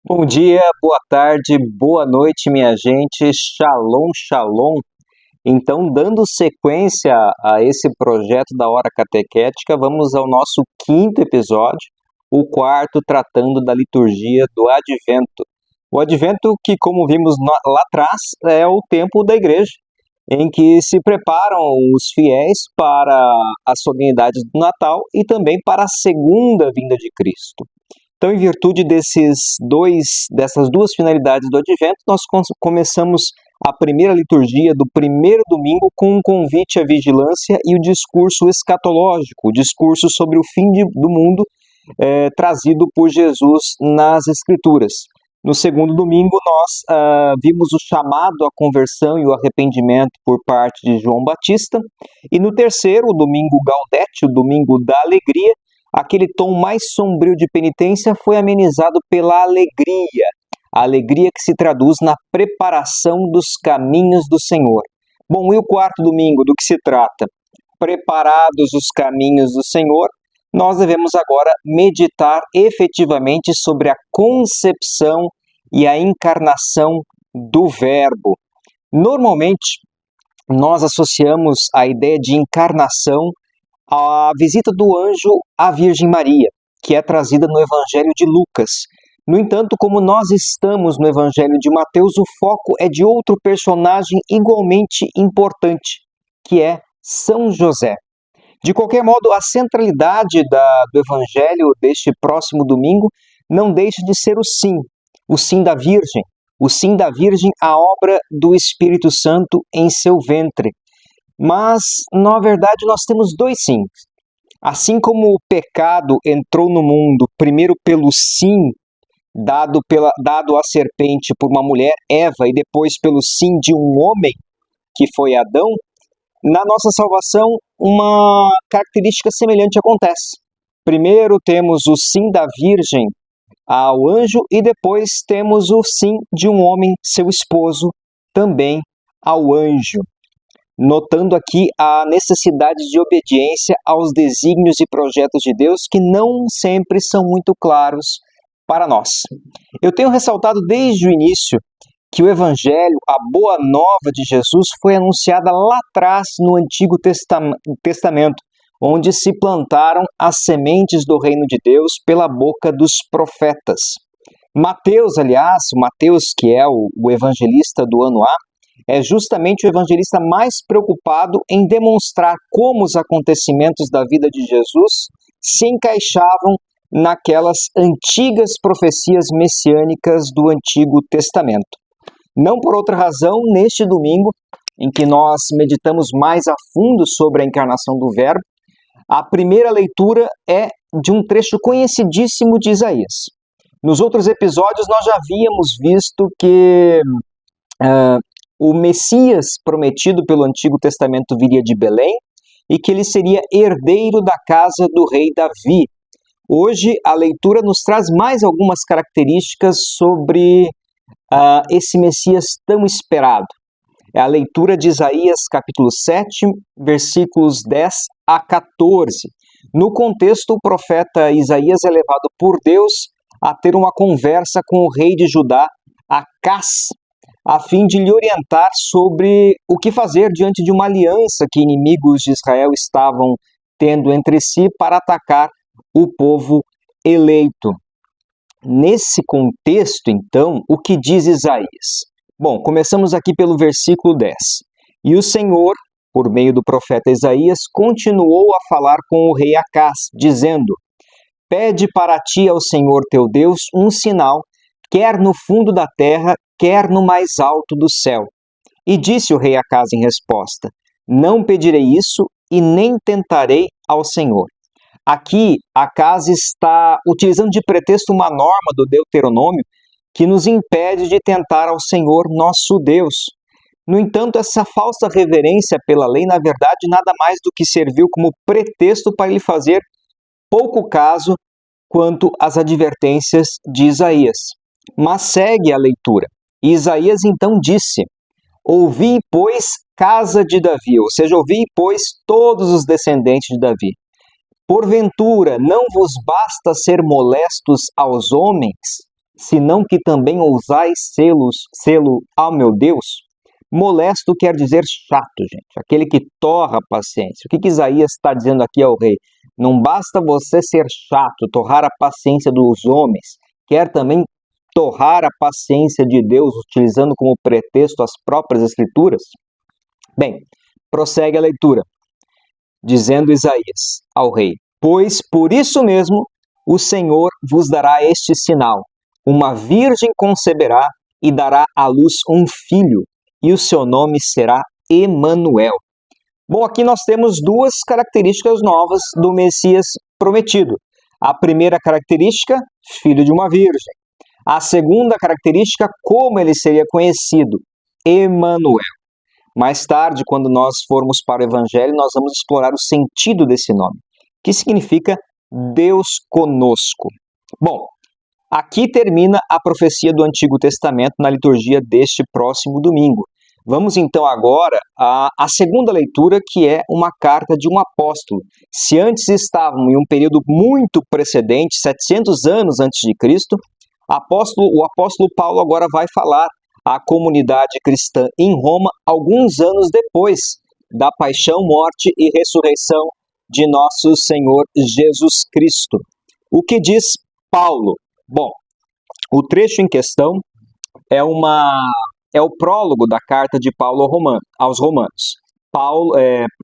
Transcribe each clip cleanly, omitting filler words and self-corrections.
Bom dia, boa tarde, boa noite, minha gente. Shalom, shalom. Então, dando sequência a esse projeto da Hora Catequética, vamos ao nosso quinto episódio, o quarto, tratando da liturgia do Advento. O Advento, que, como vimos lá atrás, é o tempo da igreja, em que se preparam os fiéis para as solenidades do Natal e também para a segunda vinda de Cristo. Então, em virtude dessas duas finalidades do Advento, nós começamos a primeira liturgia do primeiro domingo com um convite à vigilância e o discurso escatológico, o discurso sobre o fim do mundo, trazido por Jesus nas Escrituras. No segundo domingo, nós vimos o chamado à conversão e o arrependimento por parte de João Batista. E no terceiro, o domingo Gaudete, o domingo da alegria, aquele tom mais sombrio de penitência foi amenizado pela alegria, a alegria que se traduz na preparação dos caminhos do Senhor. Bom, e o quarto domingo, do que se trata? Preparados os caminhos do Senhor, nós devemos agora meditar efetivamente sobre a concepção e a encarnação do Verbo. Normalmente, nós associamos a ideia de encarnação à visita do anjo à Virgem Maria, que é trazida no Evangelho de Lucas. No entanto, como nós estamos no Evangelho de Mateus, o foco é de outro personagem igualmente importante, que é São José. De qualquer modo, a centralidade do Evangelho deste próximo domingo não deixa de ser o sim da Virgem, a obra do Espírito Santo em seu ventre. Mas, na verdade, nós temos dois sims. Assim como o pecado entrou no mundo primeiro pelo sim dado à serpente por uma mulher, Eva, e depois pelo sim de um homem, que foi Adão, na nossa salvação uma característica semelhante acontece. Primeiro temos o sim da Virgem ao anjo e depois temos o sim de um homem, seu esposo, também ao anjo. Notando aqui a necessidade de obediência aos desígnios e projetos de Deus que não sempre são muito claros para nós. Eu tenho ressaltado desde o início que o Evangelho, a boa nova de Jesus, foi anunciada lá atrás no Antigo Testamento, onde se plantaram as sementes do reino de Deus pela boca dos profetas. Mateus, que é o evangelista do ano A, é justamente o evangelista mais preocupado em demonstrar como os acontecimentos da vida de Jesus se encaixavam naquelas antigas profecias messiânicas do Antigo Testamento. Não por outra razão, neste domingo, em que nós meditamos mais a fundo sobre a encarnação do Verbo, a primeira leitura é de um trecho conhecidíssimo de Isaías. Nos outros episódios, nós já havíamos visto que o Messias prometido pelo Antigo Testamento viria de Belém e que ele seria herdeiro da casa do rei Davi. Hoje, a leitura nos traz mais algumas características sobre esse Messias tão esperado. É a leitura de Isaías, capítulo 7, versículos 10 a 14. No contexto, o profeta Isaías é levado por Deus a ter uma conversa com o rei de Judá, Acás, a fim de lhe orientar sobre o que fazer diante de uma aliança que inimigos de Israel estavam tendo entre si para atacar o povo eleito. Nesse contexto, então, o que diz Isaías? Bom, começamos aqui pelo versículo 10. E o Senhor, por meio do profeta Isaías, continuou a falar com o rei Acás, dizendo: Pede para ti ao Senhor teu Deus um sinal, quer no fundo da terra, quer no mais alto do céu. E disse o rei Acás em resposta: Não pedirei isso e nem tentarei ao Senhor. Aqui, Acás está utilizando de pretexto uma norma do Deuteronômio que nos impede de tentar ao Senhor nosso Deus. No entanto, essa falsa reverência pela lei, na verdade, nada mais do que serviu como pretexto para ele fazer pouco caso quanto às advertências de Isaías. Mas segue a leitura. E Isaías então disse: Ouvi, pois, casa de Davi, ou seja, ouvi, pois, todos os descendentes de Davi. Porventura, não vos basta ser molestos aos homens? senão que também ousais sê-lo ao meu Deus? Molesto quer dizer chato, gente, aquele que torra a paciência. O que Isaías está dizendo aqui ao rei? Não basta você ser chato, torrar a paciência dos homens, quer também torrar a paciência de Deus, utilizando como pretexto as próprias Escrituras? Bem, prossegue a leitura, dizendo Isaías ao rei: pois por isso mesmo o Senhor vos dará este sinal: uma virgem conceberá e dará à luz um filho, e o seu nome será Emanuel. Bom, aqui nós temos duas características novas do Messias prometido. A primeira característica, filho de uma virgem. A segunda característica, como ele seria conhecido, Emanuel. Mais tarde, quando nós formos para o Evangelho, nós vamos explorar o sentido desse nome, que significa Deus conosco. Bom, aqui termina a profecia do Antigo Testamento na liturgia deste próximo domingo. Vamos então agora à segunda leitura, que é uma carta de um apóstolo. Se antes estávamos em um período muito precedente, 700 anos antes de Cristo, o apóstolo Paulo agora vai falar à comunidade cristã em Roma, alguns anos depois da paixão, morte e ressurreição de nosso Senhor Jesus Cristo. O que diz Paulo? Bom, o trecho em questão é o prólogo da carta de Paulo aos Romanos.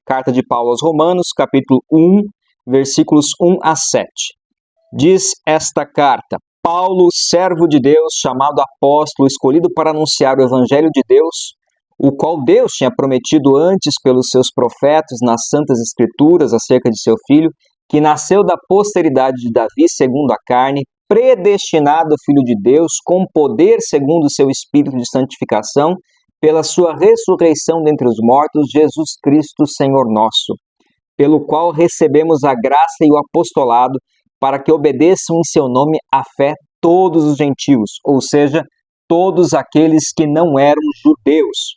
Carta de Paulo aos Romanos, capítulo 1, versículos 1 a 7. Diz esta carta: Paulo, servo de Deus, chamado apóstolo, escolhido para anunciar o evangelho de Deus, o qual Deus tinha prometido antes pelos seus profetas nas santas escrituras acerca de seu filho, que nasceu da posteridade de Davi segundo a carne, predestinado Filho de Deus, com poder segundo o seu Espírito de santificação, pela sua ressurreição dentre os mortos, Jesus Cristo, Senhor nosso, pelo qual recebemos a graça e o apostolado, para que obedeçam em seu nome a fé todos os gentios, ou seja, todos aqueles que não eram judeus,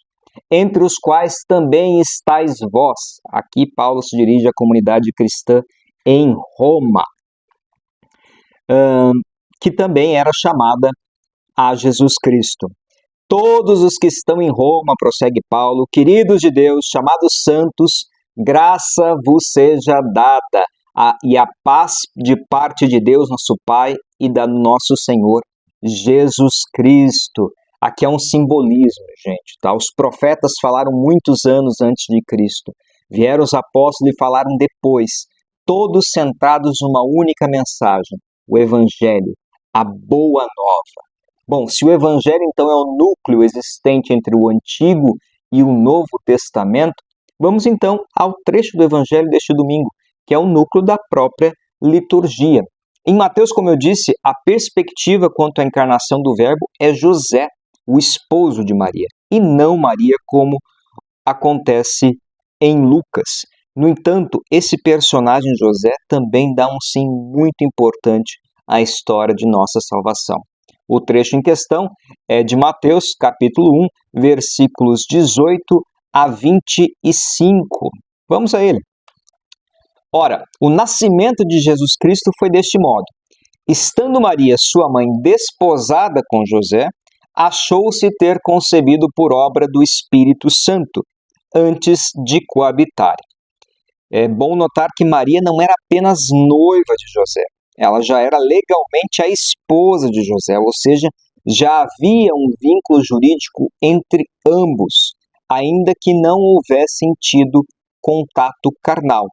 entre os quais também estáis vós. Aqui Paulo se dirige à comunidade cristã em Roma, que também era chamada a Jesus Cristo. Todos os que estão em Roma, prossegue Paulo, queridos de Deus, chamados santos, graça vos seja dada, e a paz de parte de Deus, nosso Pai, e da nosso Senhor Jesus Cristo. Aqui é um simbolismo, gente, tá? Os profetas falaram muitos anos antes de Cristo. Vieram os apóstolos e falaram depois, todos centrados numa única mensagem: o Evangelho, a boa nova. Bom, se o Evangelho então é o núcleo existente entre o Antigo e o Novo Testamento, vamos então ao trecho do Evangelho deste domingo, que é o núcleo da própria liturgia. Em Mateus, como eu disse, a perspectiva quanto à encarnação do Verbo é José, o esposo de Maria, e não Maria, como acontece em Lucas. No entanto, esse personagem José também dá um sim muito importante à história de nossa salvação. O trecho em questão é de Mateus, capítulo 1, versículos 18 a 25. Vamos a ele. Ora, o nascimento de Jesus Cristo foi deste modo. Estando Maria, sua mãe, desposada com José, achou-se ter concebido por obra do Espírito Santo, antes de coabitarem. É bom notar que Maria não era apenas noiva de José, ela já era legalmente a esposa de José, ou seja, já havia um vínculo jurídico entre ambos, ainda que não houvessem tido contato carnal.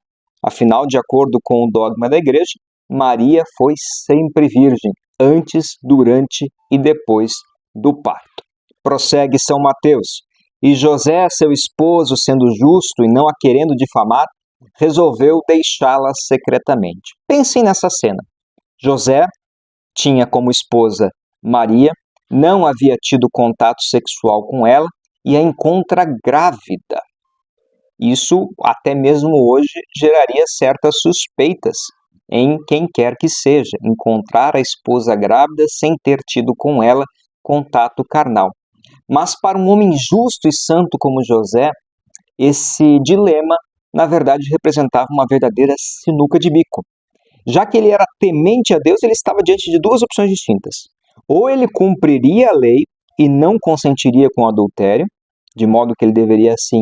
Afinal, de acordo com o dogma da Igreja, Maria foi sempre virgem, antes, durante e depois do parto. Prossegue São Mateus. E José, seu esposo, sendo justo e não a querendo difamar, resolveu deixá-la secretamente. Pensem nessa cena. José tinha como esposa Maria, não havia tido contato sexual com ela e a encontra grávida. Isso, até mesmo hoje, geraria certas suspeitas em quem quer que seja, encontrar a esposa grávida sem ter tido com ela contato carnal. Mas para um homem justo e santo como José, esse dilema, na verdade, representava uma verdadeira sinuca de bico. Já que ele era temente a Deus, ele estava diante de duas opções distintas. Ou ele cumpriria a lei e não consentiria com o adultério, de modo que ele deveria, sim,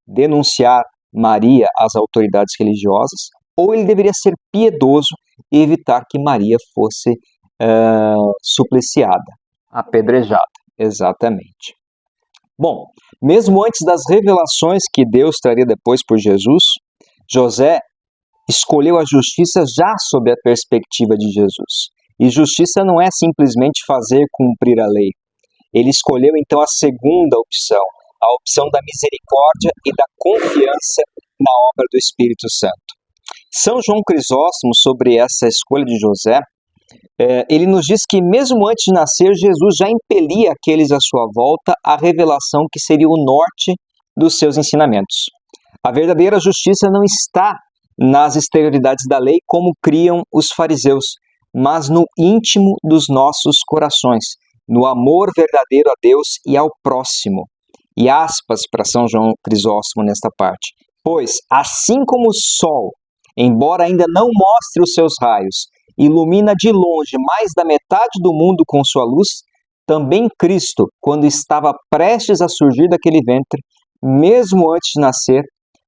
denunciar Maria às autoridades religiosas, ou ele deveria ser piedoso e evitar que Maria fosse supliciada, apedrejada, exatamente. Bom, mesmo antes das revelações que Deus traria depois por Jesus, José escolheu a justiça já sob a perspectiva de Jesus. E justiça não é simplesmente fazer cumprir a lei. Ele escolheu então a segunda opção, a opção da misericórdia e da confiança na obra do Espírito Santo. São João Crisóstomo, sobre essa escolha de José, ele nos diz que mesmo antes de nascer, Jesus já impelia aqueles à sua volta à revelação que seria o norte dos seus ensinamentos. A verdadeira justiça não está nas exterioridades da lei, como criam os fariseus, mas no íntimo dos nossos corações, no amor verdadeiro a Deus e ao próximo. E aspas para São João Crisóstomo nesta parte. Pois, assim como o sol, embora ainda não mostre os seus raios, ilumina de longe mais da metade do mundo com sua luz, também Cristo, quando estava prestes a surgir daquele ventre, mesmo antes de nascer,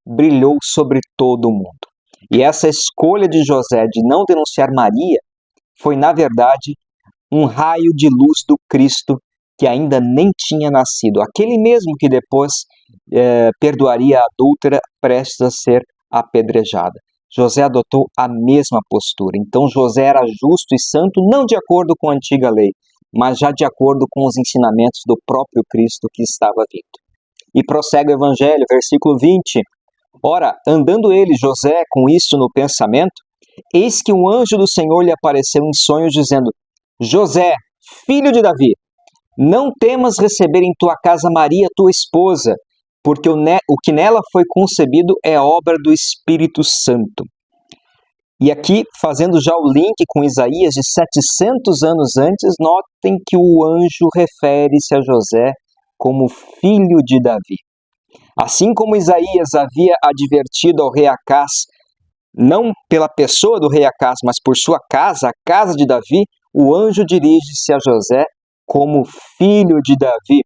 brilhou sobre todo o mundo. E essa escolha de José de não denunciar Maria foi, na verdade, um raio de luz do Cristo que ainda nem tinha nascido, aquele mesmo que depois perdoaria a adúltera prestes a ser apedrejada. José adotou a mesma postura. Então José era justo e santo não de acordo com a antiga lei, mas já de acordo com os ensinamentos do próprio Cristo que estava vindo. E prossegue o Evangelho, versículo 20. Ora, andando ele, José, com isso no pensamento, eis que um anjo do Senhor lhe apareceu em sonhos, dizendo: José, filho de Davi, não temas receber em tua casa Maria, tua esposa, porque o que nela foi concebido é obra do Espírito Santo. E aqui, fazendo já o link com Isaías de 700 anos antes, notem que o anjo refere-se a José como filho de Davi. Assim como Isaías havia advertido ao rei Acás, não pela pessoa do rei Acás, mas por sua casa, a casa de Davi, o anjo dirige-se a José como filho de Davi,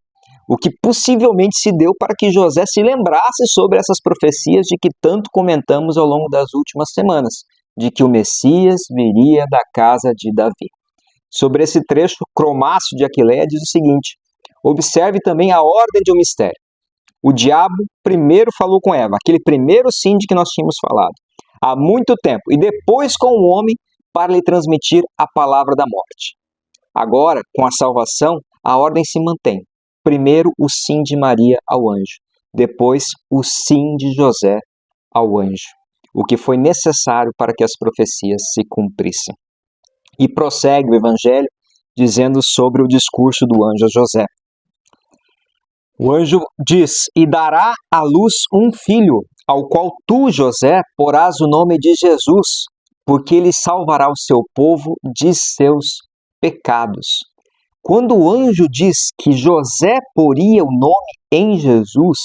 o que possivelmente se deu para que José se lembrasse sobre essas profecias de que tanto comentamos ao longo das últimas semanas, de que o Messias viria da casa de Davi. Sobre esse trecho, Cromácio de Aquileia diz o seguinte: observe também a ordem de um mistério. O diabo primeiro falou com Eva, aquele primeiro sim de que nós tínhamos falado, há muito tempo, e depois com o homem para lhe transmitir a palavra da morte. Agora, com a salvação, a ordem se mantém. Primeiro o sim de Maria ao anjo, depois o sim de José ao anjo, o que foi necessário para que as profecias se cumprissem. E prossegue o Evangelho dizendo sobre o discurso do anjo a José. O anjo diz: e dará à luz um filho, ao qual tu, José, porás o nome de Jesus, porque ele salvará o seu povo de seus pecados. Quando o anjo diz que José poria o nome em Jesus,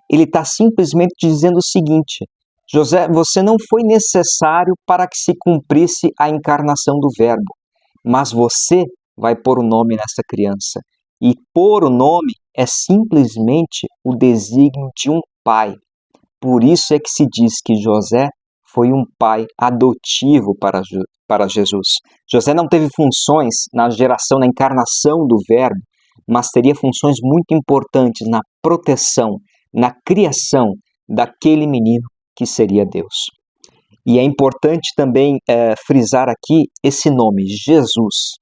ele está simplesmente dizendo o seguinte: José, você não foi necessário para que se cumprisse a encarnação do Verbo, mas você vai pôr o nome nessa criança. E pôr o nome é simplesmente o desígnio de um pai. Por isso é que se diz que José foi um pai adotivo para Jesus. José não teve funções na geração, na encarnação do Verbo, mas teria funções muito importantes na proteção, na criação daquele menino que seria Deus. E é importante também frisar aqui esse nome, Jesus.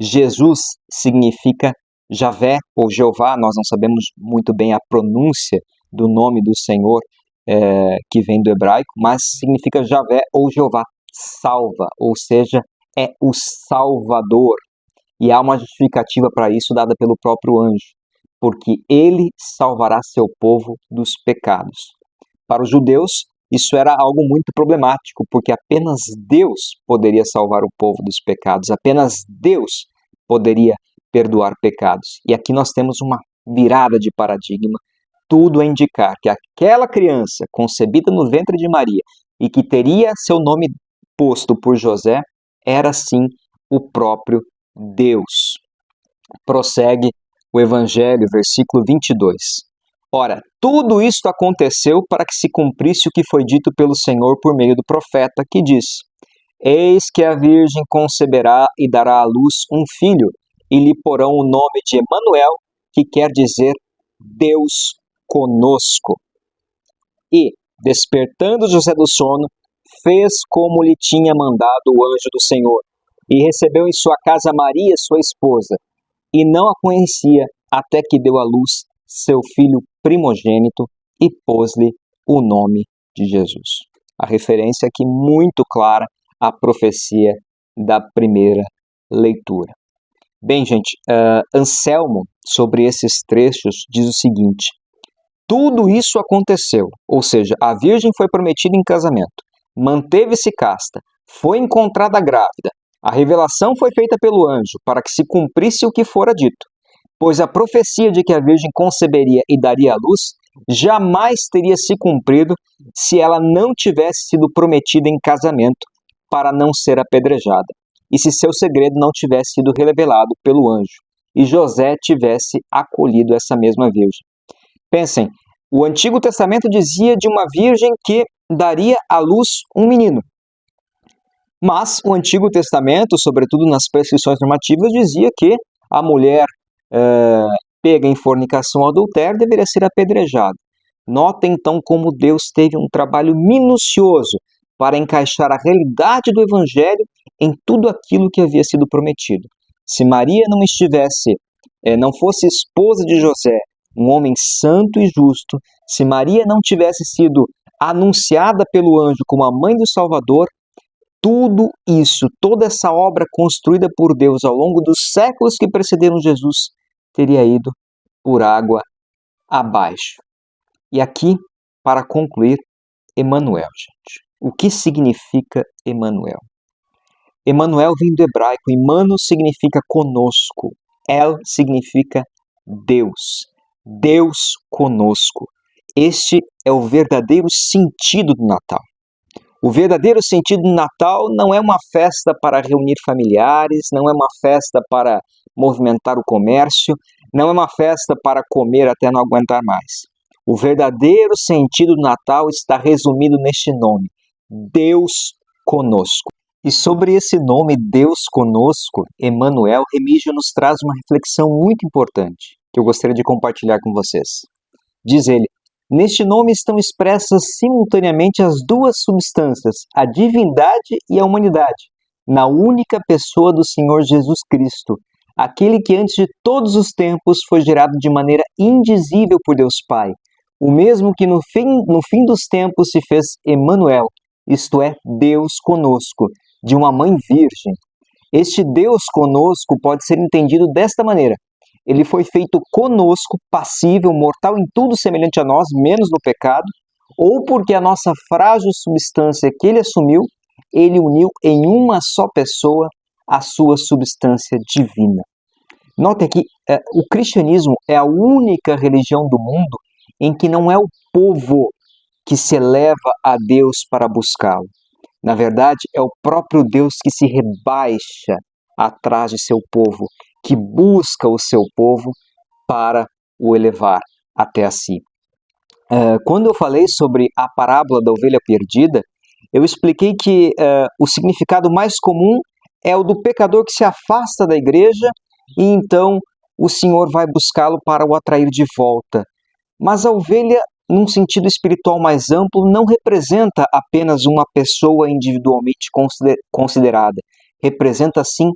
Jesus significa Javé ou Jeová, nós não sabemos muito bem a pronúncia do nome do Senhor que vem do hebraico, mas significa Javé ou Jeová, salva, ou seja, é o Salvador. E há uma justificativa para isso dada pelo próprio anjo, porque ele salvará seu povo dos pecados. Para os judeus, isso era algo muito problemático, porque apenas Deus poderia salvar o povo dos pecados, apenas Deus poderia perdoar pecados. E aqui nós temos uma virada de paradigma, tudo a indicar que aquela criança concebida no ventre de Maria e que teria seu nome posto por José, era sim o próprio Deus. prossegue o Evangelho, versículo 22. Ora, tudo isto aconteceu para que se cumprisse o que foi dito pelo Senhor por meio do profeta, que diz: Eis que a Virgem conceberá e dará à luz um filho, e lhe porão o nome de Emanuel, que quer dizer Deus conosco. E, despertando José do sono, fez como lhe tinha mandado o anjo do Senhor, e recebeu em sua casa Maria, sua esposa, e não a conhecia até que deu à luz seu filho primogênito e pôs-lhe o nome de Jesus. A referência aqui muito clara à profecia da primeira leitura. Bem, gente, Anselmo, sobre esses trechos, diz o seguinte: tudo isso aconteceu, ou seja, a virgem foi prometida em casamento, manteve-se casta, foi encontrada grávida, a revelação foi feita pelo anjo para que se cumprisse o que fora dito, pois a profecia de que a virgem conceberia e daria à luz jamais teria se cumprido se ela não tivesse sido prometida em casamento para não ser apedrejada, e se seu segredo não tivesse sido revelado pelo anjo, e José tivesse acolhido essa mesma virgem. Pensem, o Antigo Testamento dizia de uma virgem que daria à luz um menino. Mas o Antigo Testamento, sobretudo nas prescrições normativas, dizia que a mulher pega em fornicação ou adultério deveria ser apedrejada. Notem então como Deus teve um trabalho minucioso para encaixar a realidade do Evangelho em tudo aquilo que havia sido prometido. Se Maria não fosse esposa de José, um homem santo e justo, se Maria não tivesse sido anunciada pelo anjo como a mãe do Salvador, tudo isso, toda essa obra construída por Deus ao longo dos séculos que precederam Jesus, teria ido por água abaixo. E aqui, para concluir, Emanuel, gente. O que significa Emanuel? Emanuel vem do hebraico, e mano significa conosco, El significa Deus, Deus conosco. Este é o verdadeiro sentido do Natal. O verdadeiro sentido do Natal não é uma festa para reunir familiares, não é uma festa para movimentar o comércio, não é uma festa para comer até não aguentar mais. O verdadeiro sentido do Natal está resumido neste nome, Deus conosco. E sobre esse nome, Deus conosco, Emanuel, Remígio nos traz uma reflexão muito importante, que eu gostaria de compartilhar com vocês. Diz ele: neste nome estão expressas simultaneamente as duas substâncias, a divindade e a humanidade, na única pessoa do Senhor Jesus Cristo, aquele que antes de todos os tempos foi gerado de maneira indizível por Deus Pai, o mesmo que no fim dos tempos se fez Emanuel, isto é, Deus conosco, de uma mãe virgem. Este Deus conosco pode ser entendido desta maneira: ele foi feito conosco, passível, mortal em tudo semelhante a nós, menos no pecado, ou porque a nossa frágil substância que ele assumiu, ele uniu em uma só pessoa a sua substância divina. Note que o cristianismo é a única religião do mundo em que não é o povo que se eleva a Deus para buscá-lo. Na verdade, é o próprio Deus que se rebaixa atrás de seu povo, que busca o seu povo para o elevar até a si. Quando eu falei sobre a parábola da ovelha perdida, eu expliquei que o significado mais comum é o do pecador que se afasta da igreja e então o Senhor vai buscá-lo para o atrair de volta. Mas a ovelha, num sentido espiritual mais amplo, não representa apenas uma pessoa individualmente considerada, representa sim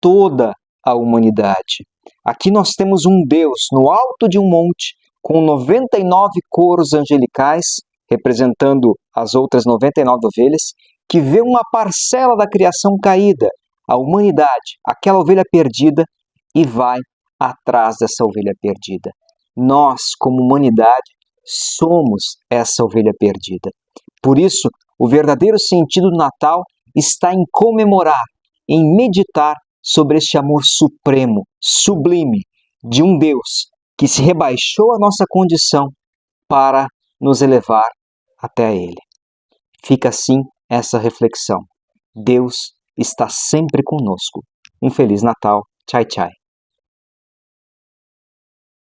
toda a humanidade. Aqui nós temos um Deus no alto de um monte, com 99 coros angelicais, representando as outras 99 ovelhas, que vê uma parcela da criação caída, a humanidade, aquela ovelha perdida, e vai atrás dessa ovelha perdida. Nós, como humanidade, somos essa ovelha perdida. Por isso, o verdadeiro sentido do Natal está em comemorar, em meditar sobre este amor supremo, sublime, de um Deus que se rebaixou à nossa condição para nos elevar até Ele. Fica assim essa reflexão. Deus está sempre conosco. Um Feliz Natal. Tchau, tchau.